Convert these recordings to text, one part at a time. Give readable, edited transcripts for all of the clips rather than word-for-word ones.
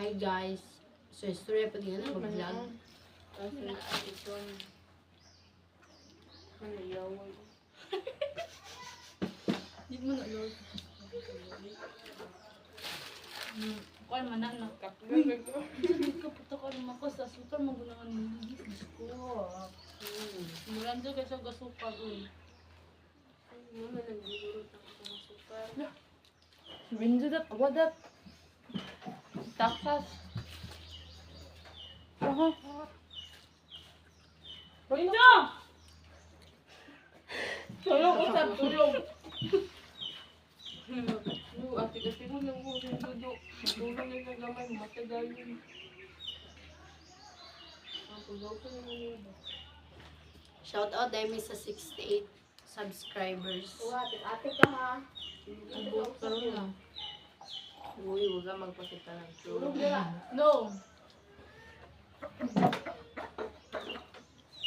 Hi guys. So, istorya pa din na mag-vlog. Kasi ito ano yawon. Di mo na lord. Kuan man na. Kaputa ka naman ko sa sukar magunahan ng higis ko. Mulan do kasi gasukar uy. Ay, mama nagdurot ako sa sukar. Windu dat wadat. Takas. Aha. Windu. Tulong usap tulong. Ate kasi mo nang buong dudok. Tulong na sa gamay, matagal yun. Ako daw ko naman yun. Shout out dahil may sa 68 subscribers. Ate ka ha. Abot karon na. Uy, huwag ka magpakita ng tulong. No.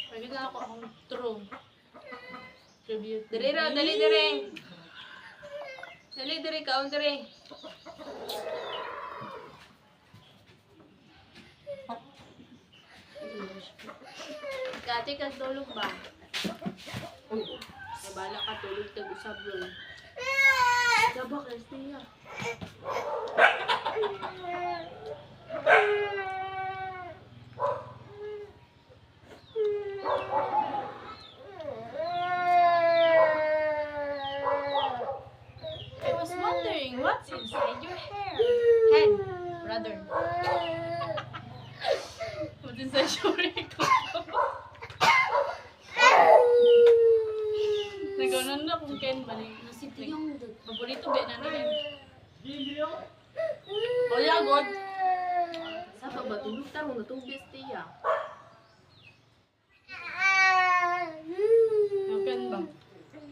Pwede na ako akong true. Tribute. Dali raw, dali dali. Dali dali, kaon dali. Ate ka tulog ba? Nabala ka tulog, tag-usab yun. Daba, Christia. I was wondering what's inside your hair. Head, brother. What's inside your hair? Nagawin na kung Ken balik. Nasiti yung dot. Paborito ba na rin? Kuya, God. Sa ba, tulog tarong natubis tiya. Ken ba?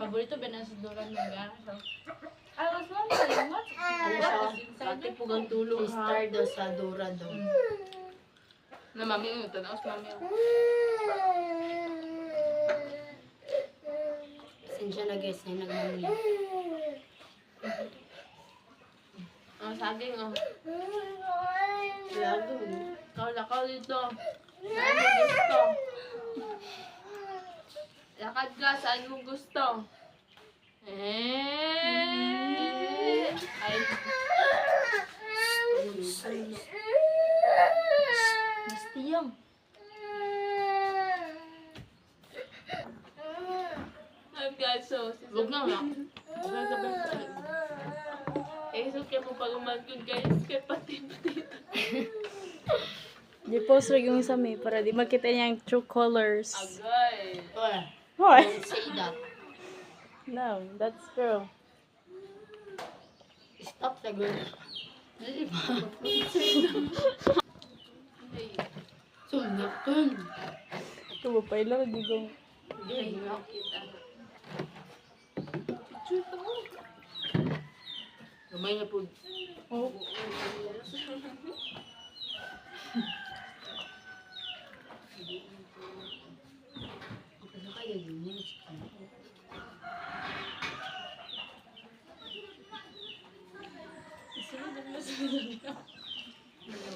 Paborito ba na si Dora ng gana? I was wondering what's inside Ate your po ang tulog ha. Star daw sa Dora daw. Na mami, tanaw sa mami. Pasensya na guys, ay nagmamuli. Ang saging oh. Lago. Lakaw dito. Saan mo gusto? Lakad ka, saan mo gusto? Ay. Mastiyang. Ay, guys, so. Huwag na nga. Huwag na ba? Eh, so kaya mo pag umagod guys, kaya pati. Di post rin yung isa may para di makita niya yung true colors. Agay. What? Don't say that. No, that's true. Stop the girl. Dali ba? Sulngat kun. Ito ba pa ilang digong. Dali ba? Gamay na po. Oh, Ano kaya yun? Ano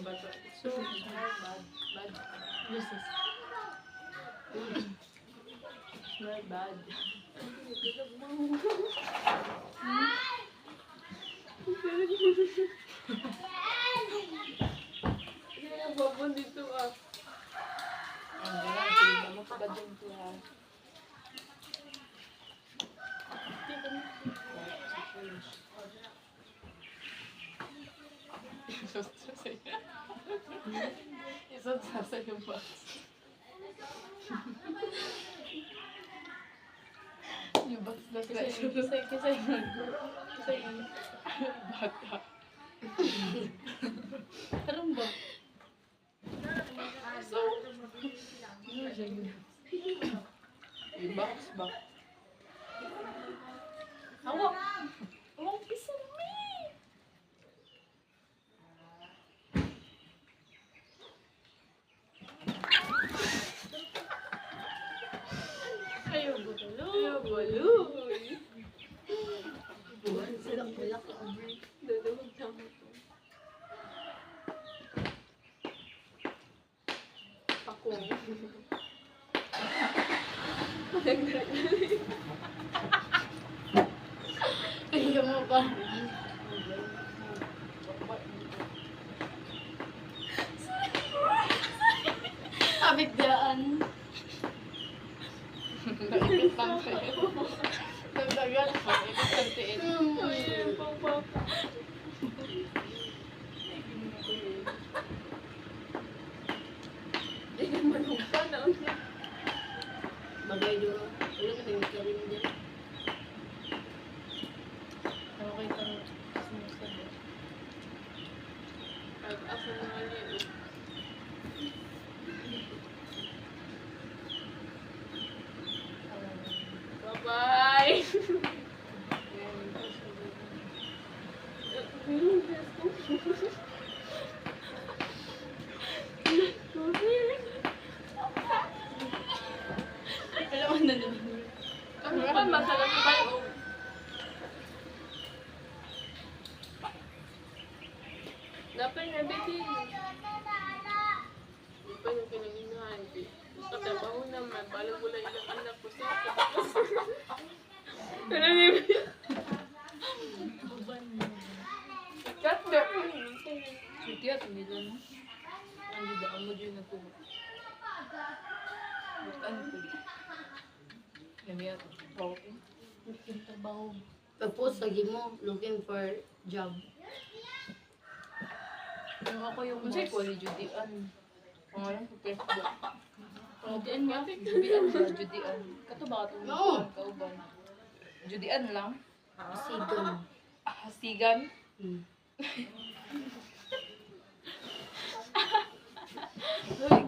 ba ito? So, bad. Bad. This is. Smell bad. Kaya ang babon dito ah. Ang gala, hindi mo pa ba dyan ito ha? Isot sa yung box. Yung box na Kasi bata. Karon ba? So, ano siya yun? Yung box ba? Hawak. Hawak isa me. Ayaw butulo. Ayaw, baloy. Buwan sila kulak. Dadawag na mo to. kung. Kaya mo ba? Abigdaan. Naipit lang sa'yo. Nagdagan. Naipit lang tiin. Ayan, pang-papa. Hindi naman pa na. Bagay doon. Wala ka nang karin din. Okay ka na sumusabi. Asa na nga niya. Bye-bye! Alam mo na naman. Ano ba? Masarap ba yung... Dapat na, baby. Hindi pa yung kinanginahan. Sa trabaho naman, balang wala ilang anak ko sa Pero hindi ba? Uban mo. Cut na. Suti at nila no? Ano daan mo dyan na to? Bukan ko. Yami at okay. Yung trabaho. Pag-post lagi mo, looking for job. Yung ako yung Kasi boss. Judian. Pangalan ko Facebook. Judian nga. Judian ba? Judian. Kato ba katong Oo. kauban? Judian lang? Sigon. Hasigan? Hmm.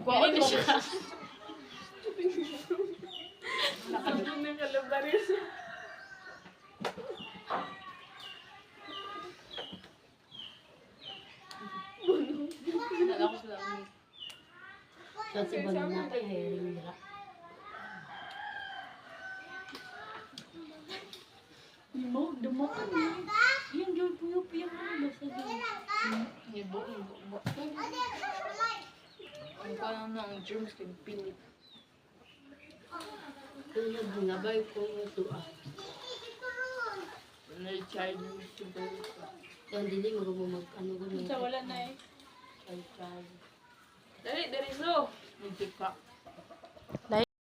Kuha na siya. Nakadun na kalabaris. Nala ko sila ang So, si Bonin na kay hiring nila. Mo, dumaan na. Yan, yun, puyo-puyo mo na sa din. Ibo. Ang parang na ang germs kay pilit. Kung nagbungabay ko ito Na-child mo siguro. Yan, dili mo ano gano'n. Sa wala na eh. Child. Dali, dali so. Nagpika.